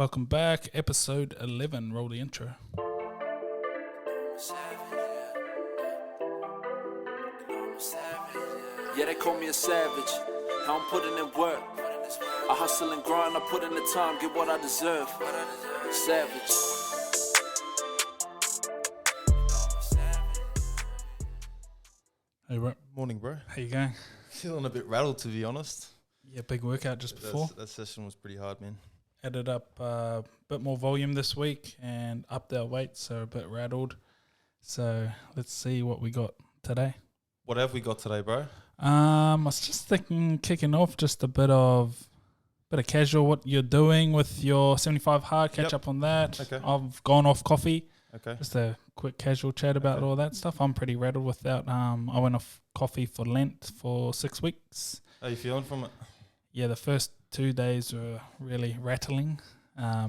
Welcome back, episode 11. Roll the intro. Yeah, they call me a savage. I'm putting in work. I hustle and grind, I put in the time, get what I deserve. Savage. Hey, bro. Morning, bro. How you going? Feeling a bit rattled, to be honest. Yeah, big workout just before. That session was pretty hard, man. Added up a bit more volume this week and upped our weight, so a bit rattled. So let's see what we got today. What have we got today, bro? I was just thinking, kicking off just a bit of casual. What you're doing with your 75 hard, catch up on that. Okay. I've gone off coffee. Okay. Just a quick casual chat about all that stuff. I'm pretty rattled with that. I went off coffee for Lent for 6 weeks. How you feeling from it? Yeah, the first 2 days were really rattling. I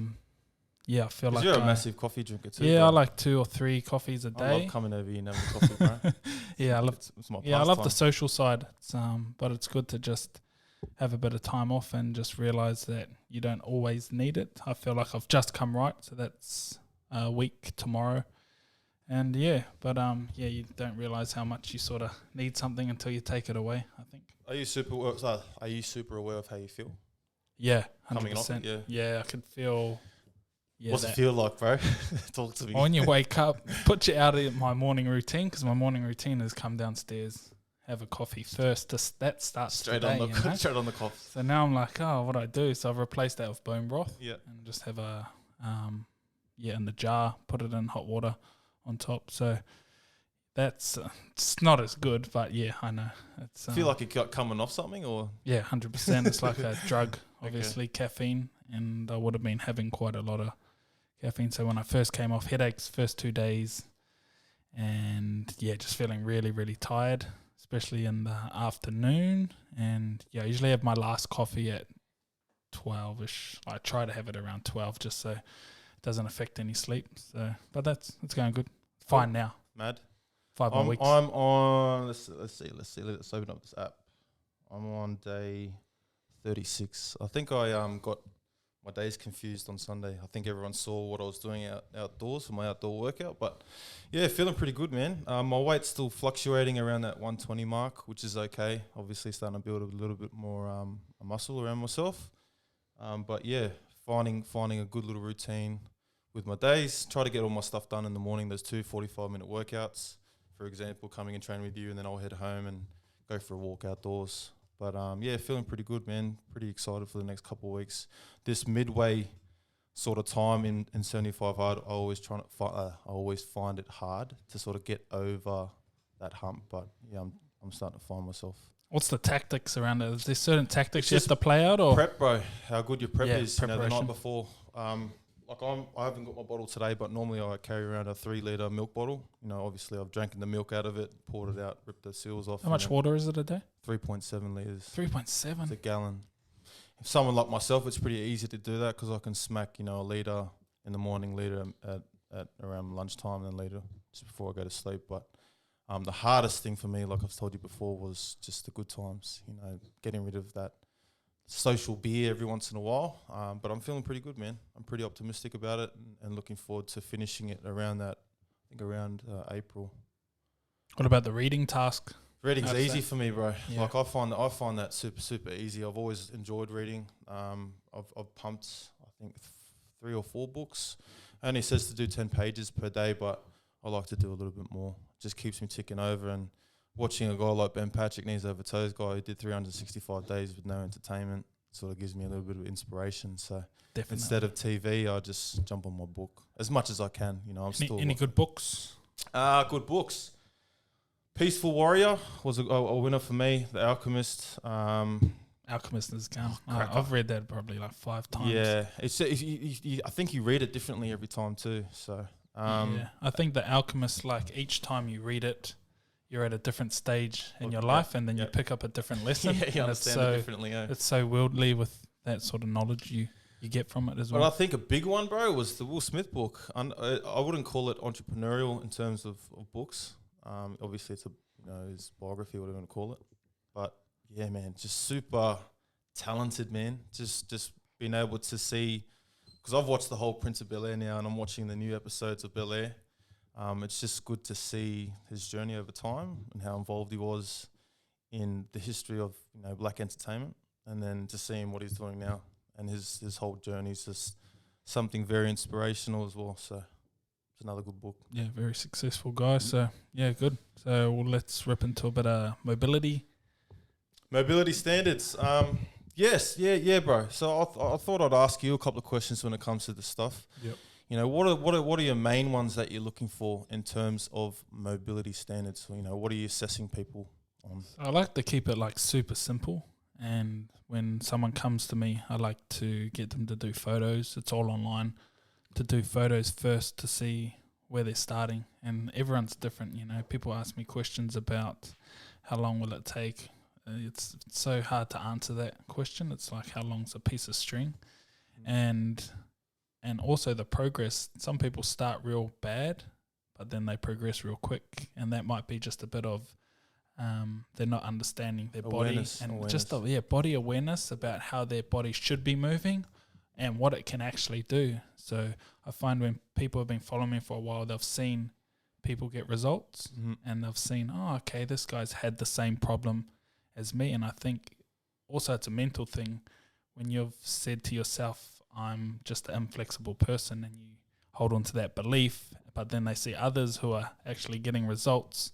feel like you're a massive coffee drinker too. Yeah, bro. I like 2 or 3 coffees a day. I love coming over here and having coffee, bro. Yeah, I love. It's my Yeah, I love the pastime. social side. It's, but it's good to just have a bit of time off and just realize that you don't always need it. I feel like I've just come right, so that's a week tomorrow. And you don't realize how much you sort of need something until you take it away, I think. Are you super aware of how you feel? Yeah, Coming off 100%. it, Yeah, I could feel. Yeah, What's it feel like, bro? Talk to me. when you wake up, put you out of my morning routine, because my morning routine is come downstairs, have a coffee first. That starts straight today, on the straight on the coffee. So now I'm like, what do I do? So I've replaced that with bone broth. Yeah. And just have a, in the jar, put it in hot water on top. So that's it's not as good, but yeah, I know. It's Feel like it got coming off something, or 100%. It's like a drug, obviously, caffeine, and I would have been having quite a lot of caffeine. So when I first came off, headaches first 2 days, and just feeling really, really tired, especially in the afternoon. And I usually have my last coffee at 12ish. I try to have it around 12 just so it doesn't affect any sleep. So, but it's going good. Fine now. mad? 5 more weeks. I'm on. Let's see. Let's open up this app. I'm on day 36. I think I got my days confused on Sunday. I think everyone saw what I was doing outdoors for my outdoor workout. But yeah, feeling pretty good, man. My weight's still fluctuating around that 120 mark, which is okay. Obviously starting to build a little bit more a muscle around myself. But yeah, finding a good little routine with my days. Try to get all my stuff done in the morning. There's 2 45-minute workouts. For example, coming and training with you, and then I'll head home and go for a walk outdoors. But feeling pretty good, man. Pretty excited for the next couple of weeks. This midway sort of time in 75 hard, I always find it hard to sort of get over that hump. But yeah, I'm starting to find myself. What's the tactics around it? Is there certain tactics It's you have to play out, or prep, bro? How good your prep is. The preparation. night before. I haven't got my bottle today, but normally I carry around a 3-litre milk bottle. Obviously I've drank the milk out of it, poured it out, ripped the seals off. how much water is it a day? 3.7 litres. 3.7. It's a gallon. If someone like myself, it's pretty easy to do that because I can smack, a litre in the morning, litre at around lunchtime, and then litre just before I go to sleep. But the hardest thing for me, like I've told you before, was just the good times, getting rid of that social beer every once in a while. But I'm feeling pretty good, man. I'm pretty optimistic about it and looking forward to finishing it around April. What about the reading task? Reading's How's easy that? for me, bro. Yeah. Like I find that super easy. I've always enjoyed reading. I've pumped I think 3 or 4 books. It only says to do 10 pages per day, but I like to do a little bit more. Just keeps me ticking over. And watching a guy like Ben Patrick, knees over toes guy who did 365 days with no entertainment, sort of gives me a little bit of inspiration. So Definitely. instead of TV, I just jump on my book as much as I can. Any good books? Good books. Peaceful Warrior was a winner for me. The Alchemist. Alchemist is gone. cracker. I've read that probably like 5 times. Yeah, I think you read it differently every time too. So I think the Alchemist, like each time you read it, you're at a different stage in your Yeah, life, and then you yeah. pick up a different lesson. yeah, you and it's understand it differently. Yeah. It's so worldly with that sort of knowledge you get from it as But well. I think a big one, bro, was the Will Smith book. I wouldn't call it entrepreneurial in terms of books. Obviously, it's his biography, whatever you want to call it. But yeah, man, just super talented, man. Just being able to see because I've watched the whole Prince of Bel-Air now, and I'm watching the new episodes of Bel-Air. It's just good to see his journey over time and how involved he was in the history of black entertainment, and then to see him what he's doing now, and his whole journey is just something very inspirational as well. So it's another good book. Yeah, very successful guy. So yeah, good. So let's rip into a bit of mobility. Mobility standards. Yes, yeah, bro. So I thought I'd ask you a couple of questions when it comes to this stuff. Yep. What are your main ones that you're looking for in terms of mobility standards? What are you assessing people on? I like to keep it like super simple, and when someone comes to me, I like to get them to do photos. It's all online. To do photos first to see where they're starting, and everyone's different. People ask me questions about how long will it take. It's so hard to answer that question. It's like, how long's a piece of string? And also the progress. Some people start real bad, but then they progress real quick, and that might be just a bit of they're not understanding their awareness, body, and awareness. Body awareness about how their body should be moving and what it can actually do. So I find when people have been following me for a while, they've seen people get results, and they've seen, oh, okay, this guy's had the same problem as me. And I think also it's a mental thing. When you've said to yourself, I'm just an inflexible person, and you hold on to that belief, but then they see others who are actually getting results,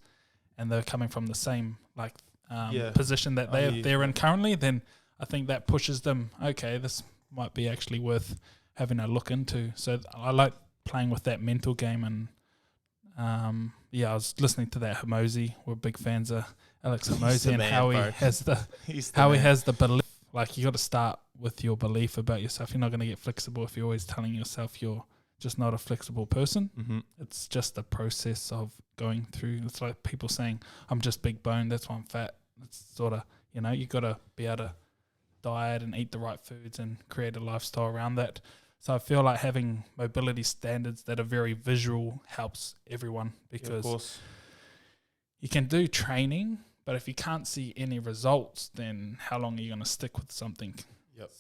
and they're coming from the same position that they're in currently, then I think that pushes them, okay, this might be actually worth having a look into. So I like playing with that mental game. And I was listening to that Hormozi. We're big fans of Alex Hormozi, and how he has the belief. Like, you got to start with your belief about yourself. You're not going to get flexible if you're always telling yourself you're just not a flexible person. It's just a process of going through. It's like people saying, I'm just big boned, that's why I'm fat. It's sort of, you got to be able to diet and eat the right foods and create a lifestyle around that. So I feel like having mobility standards that are very visual helps everyone, because of course. You can do training, but if you can't see any results, then how long are you going to stick with something? Yep.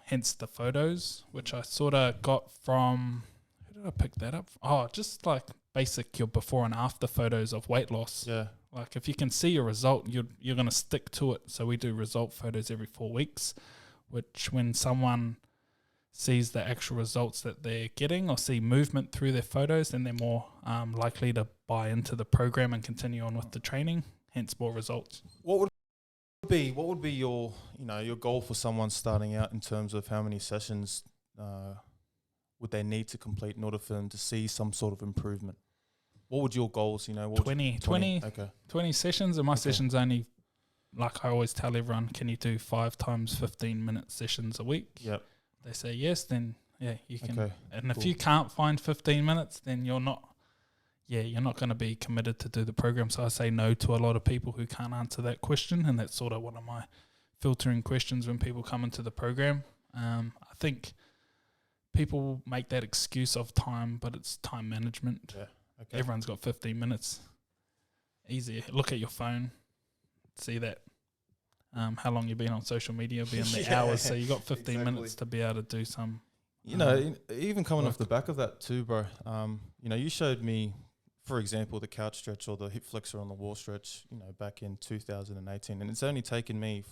Hence the photos, which I sort of got from, who did I pick that up? Oh, just like basic your before and after photos of weight loss. Yeah. Like, if you can see your result, you're going to stick to it. So we do result photos every 4 weeks, which when someone sees the actual results that they're getting or see movement through their photos, then they're more likely to buy into the program and continue on with the training, hence more results. What would be your your goal for someone starting out in terms of how many sessions would they need to complete in order for them to see some sort of improvement? What would your goals, 20 sessions, and my sessions only, like I always tell everyone, can you do 5 times 15-minute sessions a week? Yep. They say yes, then you can. Okay, and if you can't find 15 minutes, then you're not going to be committed to do the program. So I say no to a lot of people who can't answer that question, and that's sort of one of my filtering questions when people come into the program. I think people make that excuse of time, but it's time management. Yeah. Okay. Everyone's got 15 minutes. Easy. Look at your phone, see that. How long you've been on social media, be in the hours. So you got 15 minutes to be able to do some. Even coming off the back of that too, bro. You showed me, for example, the couch stretch or the hip flexor on the wall stretch, back in 2018, and it's only taken me,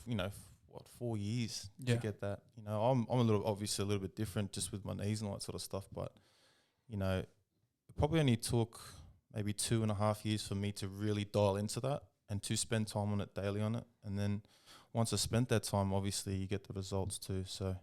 4 years to get that. I'm obviously a little bit different just with my knees and all that sort of stuff, but it probably only took maybe 2.5 years for me to really dial into that and to spend time on it daily on it. And then once I spent that time, obviously you get the results too. So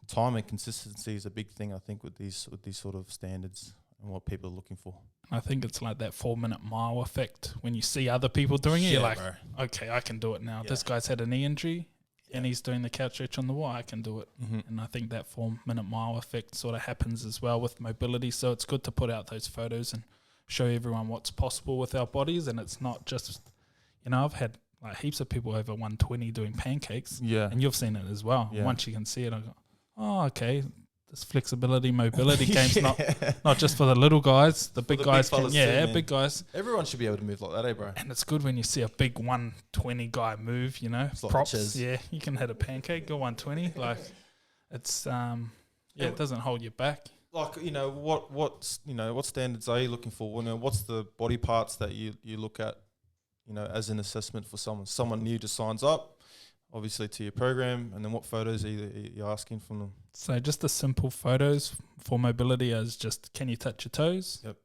time and consistency is a big thing, I think, with these sort of standards and what people are looking for. I think it's like that 4-minute mile effect. When you see other people doing it, you're like, bro. Okay, I can do it now. This guy's had a knee injury and he's doing the couch stretch on the wall. I can do it. And I think that 4-minute mile effect sort of happens as well with mobility. So it's good to put out those photos and show everyone what's possible with our bodies. And it's not just, I've had like heaps of people over 120 doing pancakes. Yeah. And you've seen it as well. Yeah. Once you can see it, I go, oh, okay. This flexibility, mobility game's not just for the little guys. The big guys can, big guys. Everyone should be able to move like that, bro? And it's good when you see a big 120 guy move, Props. Like you can hit a pancake, go 120. Like, it's, Yeah, it doesn't hold you back. Like, what standards are you looking for? What's the body parts that you look at, as an assessment for someone new just signs up, obviously to your program, and then what photos are you asking from them? So just the simple photos for mobility is just, can you touch your toes? Yep.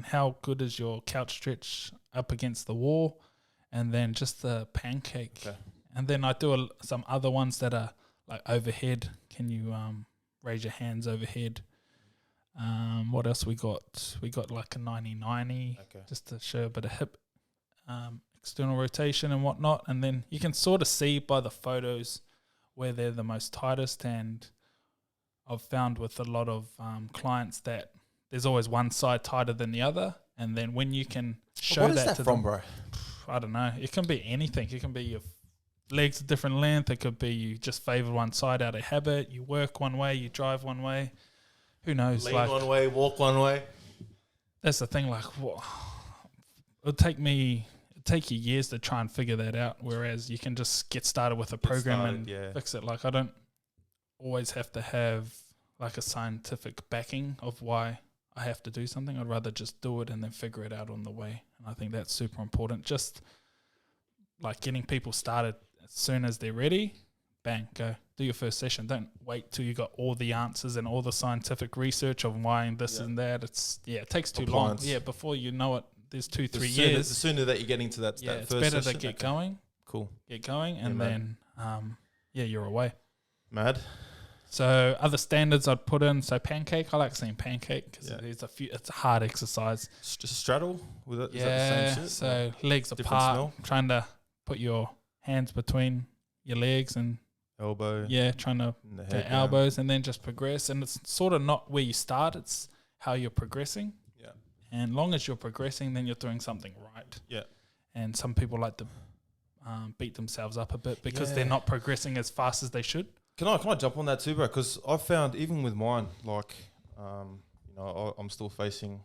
How good is your couch stretch up against the wall? And then just the pancake. Okay. And then I do some other ones that are like overhead. Can you raise your hands overhead? What else we got? We got like a 90-90 just to show a bit of hip external rotation and whatnot. And then you can sort of see by the photos where they're the most tightest. And I've found with a lot of clients that there's always one side tighter than the other. And then when you can show what is that that to from, them, bro? I don't know. It can be anything. It can be your legs a different length. It could be you just favor one side out of habit. You work one way, you drive one way. Who knows? Lean one way, walk one way. That's the thing. Like, it'll take you years to try and figure that out. Whereas you can just get started with a program fix it. Like, I don't always have to have like a scientific backing of why I have to do something. I'd rather just do it and then figure it out on the way. And I think that's super important. Just like getting people started as soon as they're ready, bang, go. Do your first session. Don't wait till you got all the answers and all the scientific research of why and this and that. It takes too long. Yeah, before you know it, there's 2-3 years. The sooner that you're getting to that, it's first better session, to get going. Cool. Get going, and then you're away. Mad. So other standards I'd put in. So pancake, I like saying pancake because there's a few. It's a hard exercise. Just straddle with it. Yeah. Is that the same shit? So legs apart, trying to put your hands between your legs and elbow. Yeah, trying to the elbows and then just progress. And it's sort of not where you start. It's how you're progressing. Yeah. And long as you're progressing, then you're doing something right. Yeah. And some people like to beat themselves up a bit because they're not progressing as fast as they should. Can I jump on that too, bro? Because I've found even with mine, like, I'm still facing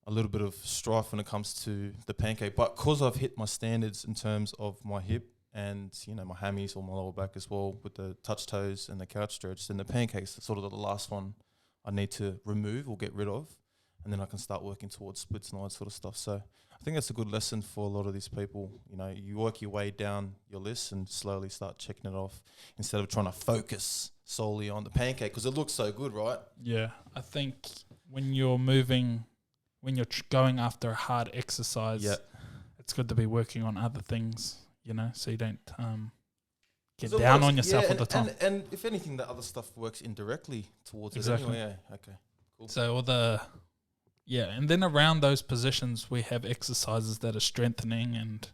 a little bit of strife when it comes to the pancake. But because I've hit my standards in terms of my hip and, my hammies or my lower back as well with the touch toes and the couch stretch, then the pancake's sort of the last one I need to remove or get rid of. And then I can start working towards splits and all that sort of stuff. So I think that's a good lesson for a lot of these people. You work your way down your list and slowly start checking it off instead of trying to focus solely on the pancake because it looks so good, right? Yeah, I think when you're going after a hard exercise, it's good to be working on other things, so you don't get down on yourself all the time. And if anything, the other stuff works indirectly towards it anyway. Yeah, okay, cool. So and then around those positions, we have exercises that are strengthening and,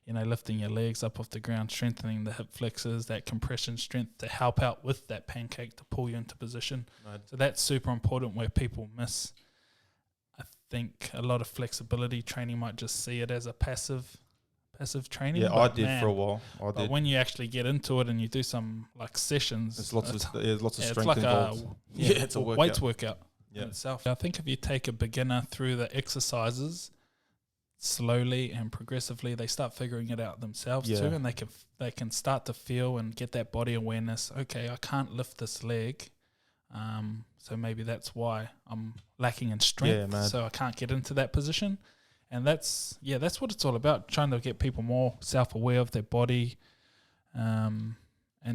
lifting your legs up off the ground, strengthening the hip flexors, that compression strength to help out with that pancake to pull you into position. Right. So that's super important where people miss. I think a lot of flexibility training might just see it as a passive training. Yeah, I did for a while. But when you actually get into it and you do some like sessions, there's lots of strength like involved. It's a weights workout. In itself. I think if you take a beginner through the exercises slowly and progressively, they start figuring it out themselves too, and they can start to feel and get that body awareness. Okay, I can't lift this leg, so maybe that's why I'm lacking in strength. So I can't get into that position, and that's what it's all about. Trying to get people more self-aware of their body, and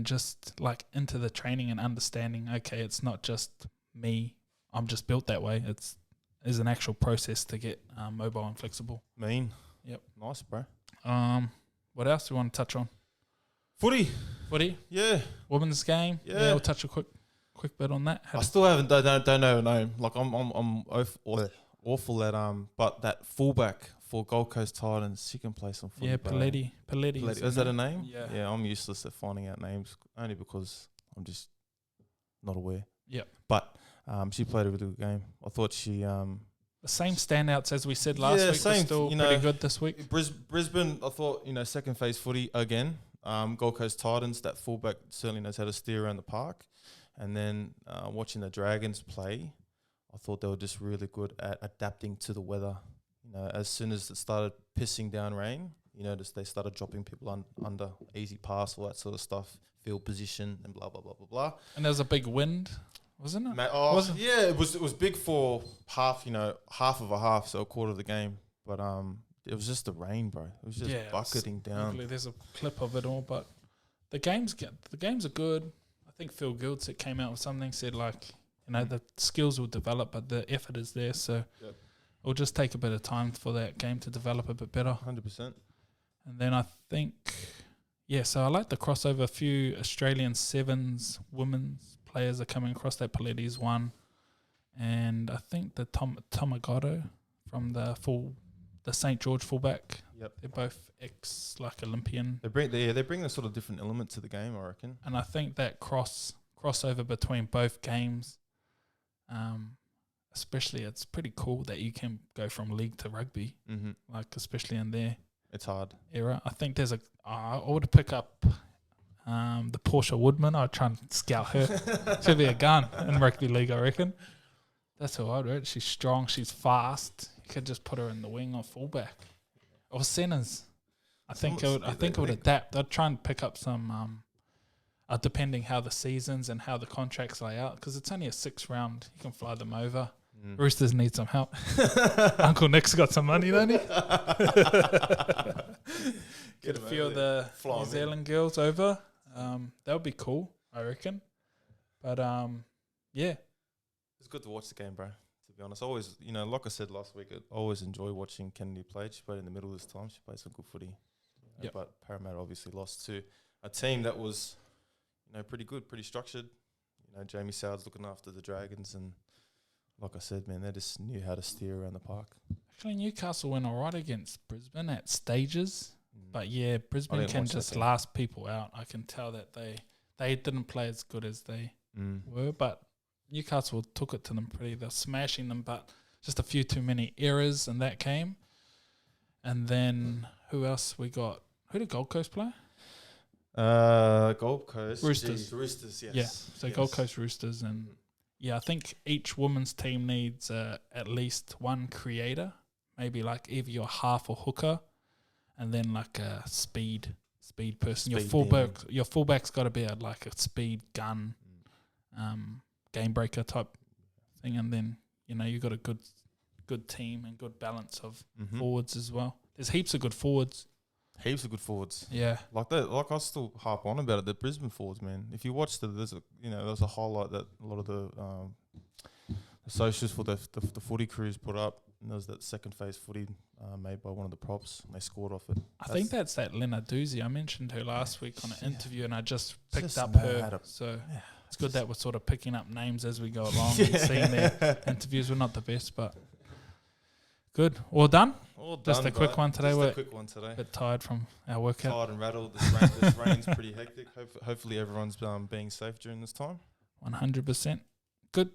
just like into the training and understanding. Okay, it's not just me. I'm just built that way. It's an actual process to get mobile and flexible. Yep. Nice, bro. What else do you want to touch on? Footy. Yeah. Women's game. Yeah. We'll touch a quick bit on that. I still don't know her name. Like I'm awful at but that fullback for Gold Coast Titans, she can play some footy. Yeah, Paletti. Is that a name? Yeah. Yeah, I'm useless at finding out names only because I'm just not aware. Yep. But she played a really good game. I thought she... the same standouts as we said last week were still pretty good this week. Brisbane, I thought, second phase footy again. Gold Coast Titans, that fullback certainly knows how to steer around the park. And then watching the Dragons play, I thought they were just really good at adapting to the weather. As soon as it started pissing down rain, you notice they started dropping people under easy pass, all that sort of stuff, field position and blah, blah, blah, blah, blah. And there was a big wind, wasn't it? Yeah, it was big for half of a half, so a quarter of the game. But it was just the rain, bro. It was just bucketing down. There's a clip of it all, but the games are good. I think Phil Giltz came out with something, said like, the skills will develop, but the effort is there, so it'll just take a bit of time for that game to develop a bit better. 100%. And then I think, so I like the crossover. A few Australian sevens women's players are coming across. That Paredes one, and I think the Tomagoto from the St. George fullback. Yep. They're both Olympian. They bring a sort of different element to the game, I reckon. And I think that crossover between both games, especially, it's pretty cool that you can go from league to rugby, especially in their it's hard era. I think there's I would pick up the Portia Woodman. I'd try and scout her. She'll be a gun in rugby league, I reckon. That's who I'd read. She's strong. She's fast. You could just put her in the wing or fullback or centers. I think it would adapt. I'd try and pick up some, depending how the seasons and how the contracts lay out, because it's only a 6 round. You can fly them over. Roosters need some help. Uncle Nick's got some money, don't he? Get a few of the New Zealand girls over. That would be cool, I reckon. But it's good to watch the game, bro. To be honest, always, like I said last week, I always enjoy watching Kennedy play. She played in the middle this time. She played some good footy. But Parramatta obviously lost to a team that was, pretty good, pretty structured. Jamie Soward's looking after the Dragons, and like I said, man, they just knew how to steer around the park. Actually, Newcastle went all right against Brisbane at stages. But Brisbane can just last people out. I can tell that they didn't play as good as they were, but Newcastle took it to them pretty. They're smashing them, but just a few too many errors in that game. And then who else we got? Who did Gold Coast play? Gold Coast. Roosters. Roosters, yes. Yeah, so Gold Coast Roosters. And I think each women's team needs at least one creator, maybe like either your half or hooker, and then like a speed person. Your fullback's got to be a speed gun, game breaker type thing, and then you got a good team and good balance of forwards as well. There's heaps of good forwards. Yeah, like that. Like I still harp on about it. The Brisbane forwards, man. If you watch there's a highlight that a lot of the socials for the footy crews put up. And there was that second phase footy made by one of the props, and they scored off it. I think that's that Lena Doozy. I mentioned her last week on an interview, and I just picked up her. So it's good that we're sort of picking up names as we go along and seeing their interviews. We're not the best, but good. All done? Just a quick one today. We're a bit tired from our workout. Tired and rattled. This rain's pretty hectic. Hopefully everyone's being safe during this time. 100%. Good.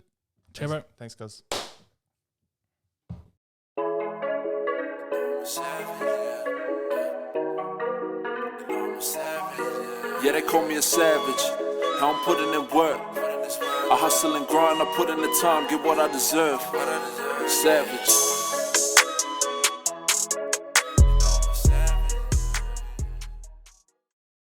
Chero. Thanks, guys. Yeah, they call me a savage. I'm putting in work. I hustle and grind, I put in the time, get what I deserve. Savage.